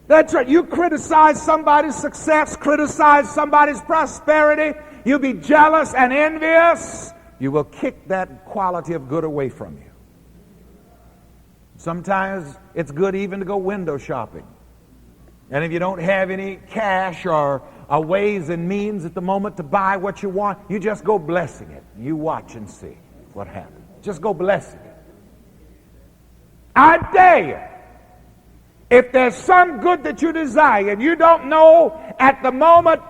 That's right. You criticize somebody's success, criticize somebody's prosperity, you be jealous and envious, you will kick that quality of good away from you. Sometimes it's good even to go window shopping. And if you don't have any cash or ways and means at the moment to buy what you want, you just go blessing it. You watch and see what happens. Just go blessing it. I dare you. If there's some good that you desire and you don't know at the moment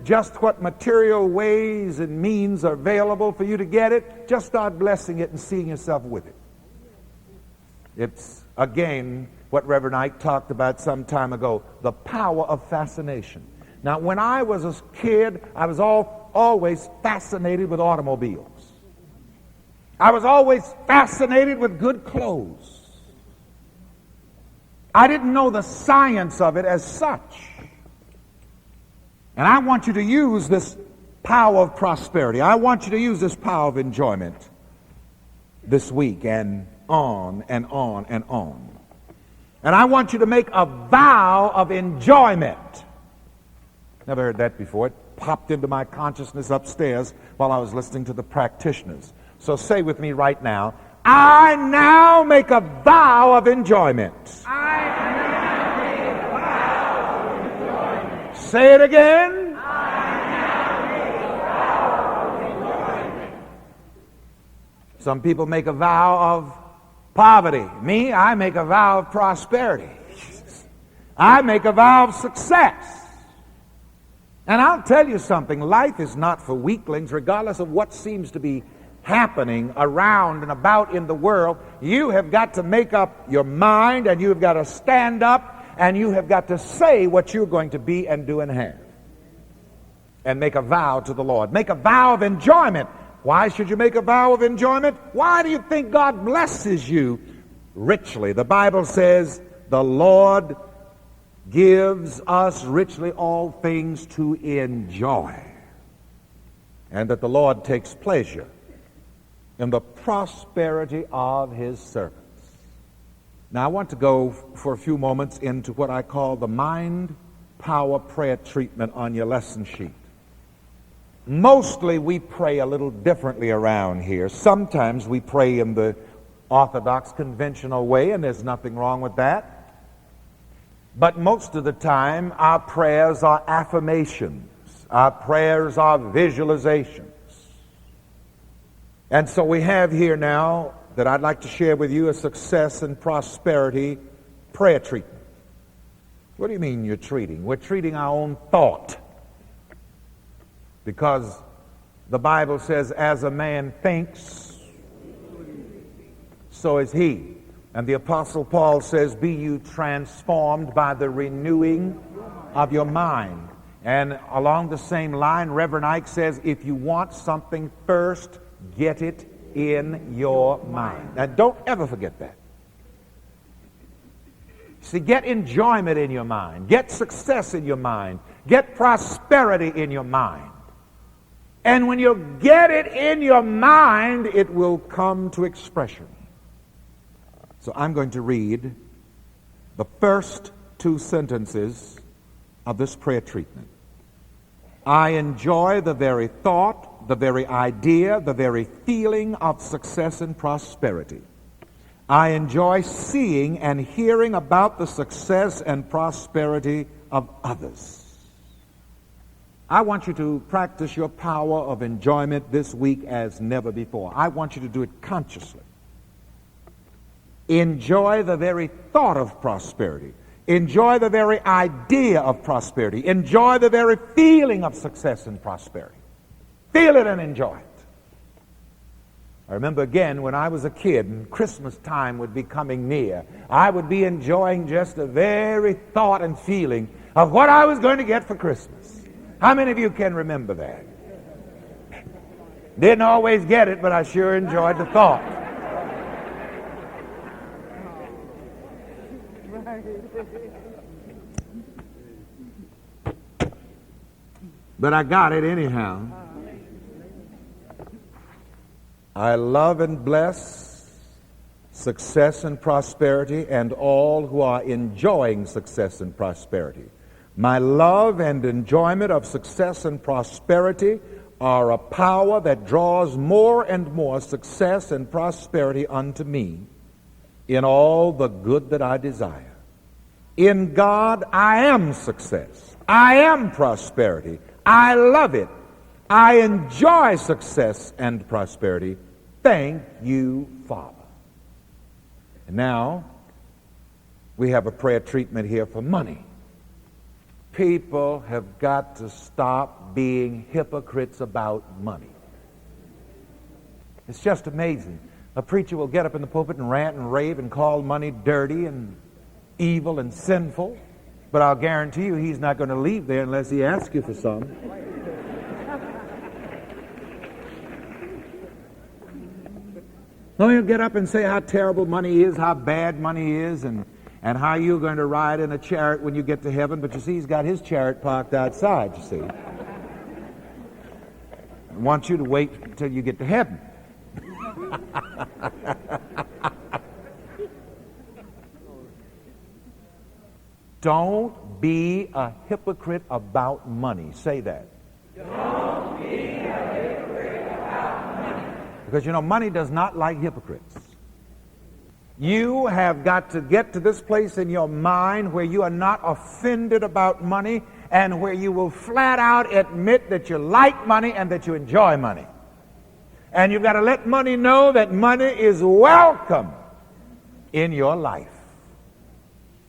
just what material ways and means are available for you to get it, just start blessing it and seeing yourself with it. It's, again, what Reverend Ike talked about some time ago, the power of fascination. Now, when I was a kid, I was always fascinated with automobiles. I was always fascinated with good clothes. I didn't know the science of it as such. And I want you to use this power of prosperity. I want you to use this power of enjoyment this week and on and on and on. And I want you to make a vow of enjoyment. Never heard that before. It popped into my consciousness upstairs while I was listening to the practitioners. So say with me right now, I now make a vow of enjoyment. I now make a vow of enjoyment. Say it again. I now make a vow of enjoyment. Some people make a vow of poverty. Me, I make a vow of prosperity. I make a vow of success. And I'll tell you something, life is not for weaklings, regardless of what seems to be happening around and about in the world. You have got to make up your mind, and you have got to stand up, and you have got to say what you're going to be and do and have. And make a vow to the Lord. Make a vow of enjoyment. Why should you make a vow of enjoyment? Why do you think God blesses you richly? The Bible says the Lord gives us richly all things to enjoy, and that the Lord takes pleasure in the prosperity of his servants. Now I want to go for a few moments into what I call the mind power prayer treatment on your lesson sheet. Mostly we pray a little differently around here. Sometimes we pray in the Orthodox conventional way, and there's nothing wrong with that. But most of the time our prayers are affirmations. Our prayers are visualizations. And so we have here now that I'd like to share with you a success and prosperity prayer treatment. What do you mean you're treating? We're treating our own thought. Because the Bible says, as a man thinks, so is he. And the Apostle Paul says, be you transformed by the renewing of your mind. And along the same line, Reverend Ike says, if you want something first, get it in your mind. Now, don't ever forget that. See, get enjoyment in your mind. Get success in your mind. Get prosperity in your mind. And when you get it in your mind, it will come to expression. So I'm going to read the first two sentences of this prayer treatment. I enjoy the very thought, the very idea, the very feeling of success and prosperity. I enjoy seeing and hearing about the success and prosperity of others. I want you to practice your power of enjoyment this week as never before. I want you to do it consciously. Enjoy the very thought of prosperity. Enjoy the very idea of prosperity. Enjoy the very feeling of success and prosperity. Feel it and enjoy it. I remember again when I was a kid and Christmas time would be coming near, I would be enjoying just the very thought and feeling of what I was going to get for Christmas. How many of you can remember that? Didn't always get it, but I sure enjoyed the thought. But I got it anyhow. I love and bless success and prosperity, and all who are enjoying success and prosperity. My love and enjoyment of success and prosperity are a power that draws more and more success and prosperity unto me in all the good that I desire. In God, I am success. I am prosperity. I love it. I enjoy success and prosperity. Thank you, Father. And now, we have a prayer treatment here for money. People have got to stop being hypocrites about money. It's just amazing. A preacher will get up in the pulpit and rant and rave and call money dirty and evil and sinful, but I'll guarantee you he's not going to leave there unless he asks you for some. No, he'll get up and say how terrible money is, how bad money is, and how you're going to ride in a chariot when you get to heaven, but you see, he's got his chariot parked outside, you see. I want you to wait until you get to heaven. Don't be a hypocrite about money. Say that. Don't be a hypocrite about money. Because, you know, money does not like hypocrites. You have got to get to this place in your mind where you are not offended about money and where you will flat out admit that you like money and that you enjoy money. And you've got to let money know that money is welcome in your life.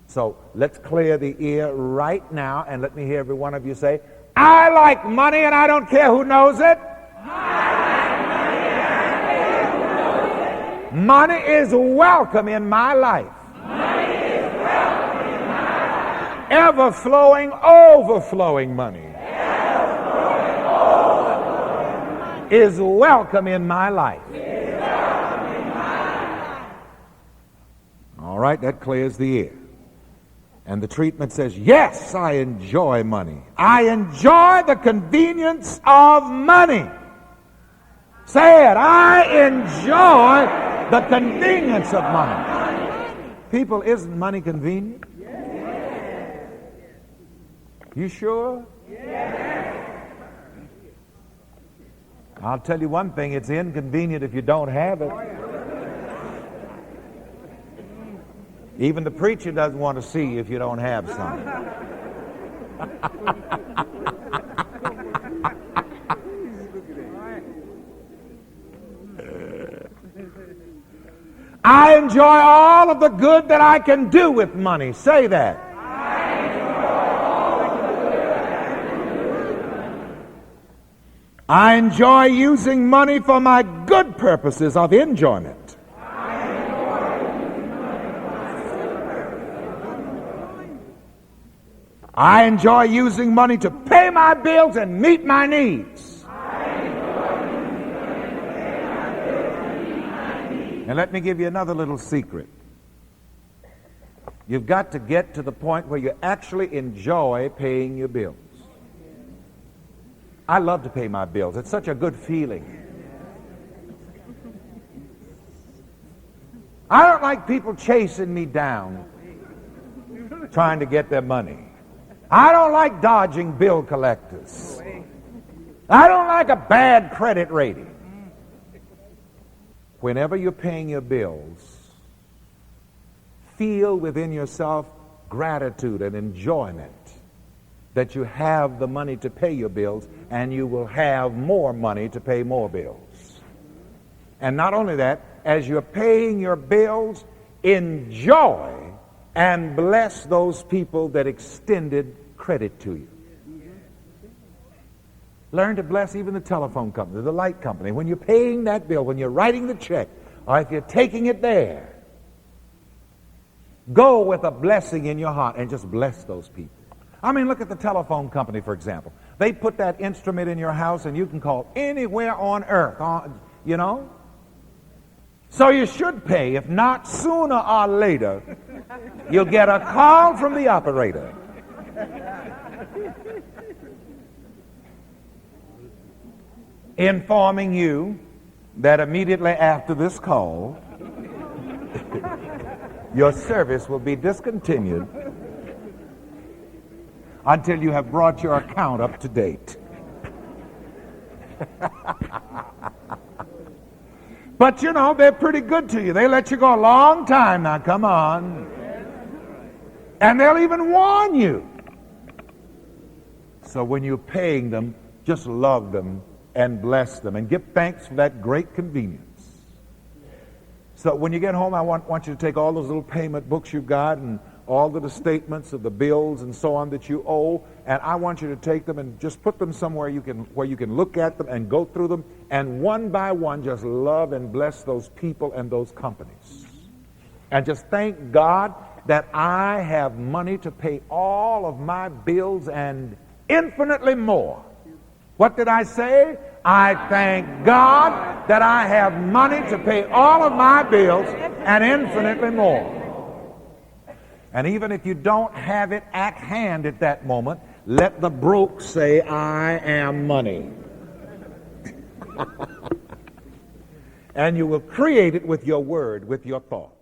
So let's clear the ear right now and let me hear every one of you say, I like money and I don't care who knows it. Money is welcome in my life. Money is welcome in my life. Ever-flowing, overflowing money. Ever-flowing, overflowing money. Is welcome in my life. Is welcome in my life. All right, that clears the air. And the treatment says, yes, I enjoy money. I enjoy the convenience of money. Say it, I enjoy the convenience of money. People, isn't money convenient? Yes. You sure? Yes. I'll tell you one thing, it's inconvenient if you don't have it. Even the preacher doesn't want to see you if you don't have some. I enjoy all of the good that I can do with money. Say that. I enjoy all of the good that I can do with money. I enjoy using money for my good purposes of enjoyment. I enjoy using money to pay my bills and meet my needs. And let me give you another little secret. You've got to get to the point where you actually enjoy paying your bills. I love to pay my bills. It's such a good feeling. I don't like people chasing me down, trying to get their money. I don't like dodging bill collectors. I don't like a bad credit rating. Whenever you're paying your bills, feel within yourself gratitude and enjoyment that you have the money to pay your bills, and you will have more money to pay more bills. And not only that, as you're paying your bills, enjoy and bless those people that extended credit to you. Learn to bless even the telephone company, the light company. When you're paying that bill, when you're writing the check, or if you're taking it there, go with a blessing in your heart and just bless those people. I mean, look at the telephone company, for example. They put that instrument in your house and you can call anywhere on earth, you know? So you should pay. If not, sooner or later, you'll get a call from the operator. Informing you that immediately after this call, Your service will be discontinued until you have brought your account up to date. But you know, they're pretty good to you. They let you go a long time now. Come on. And they'll even warn you. So when you're paying them, just love them and bless them and give thanks for that great convenience. So when you get home, I want you to take all those little payment books you've got and all the statements of the bills and so on that you owe, and I want you to take them and just put them somewhere where you can look at them and go through them, and one by one just love and bless those people and those companies. And just thank God that I have money to pay all of my bills and infinitely more. What did I say? I thank God that I have money to pay all of my bills and infinitely more. And even if you don't have it at hand at that moment, let the broke say, I am money. And you will create it with your word, with your thought.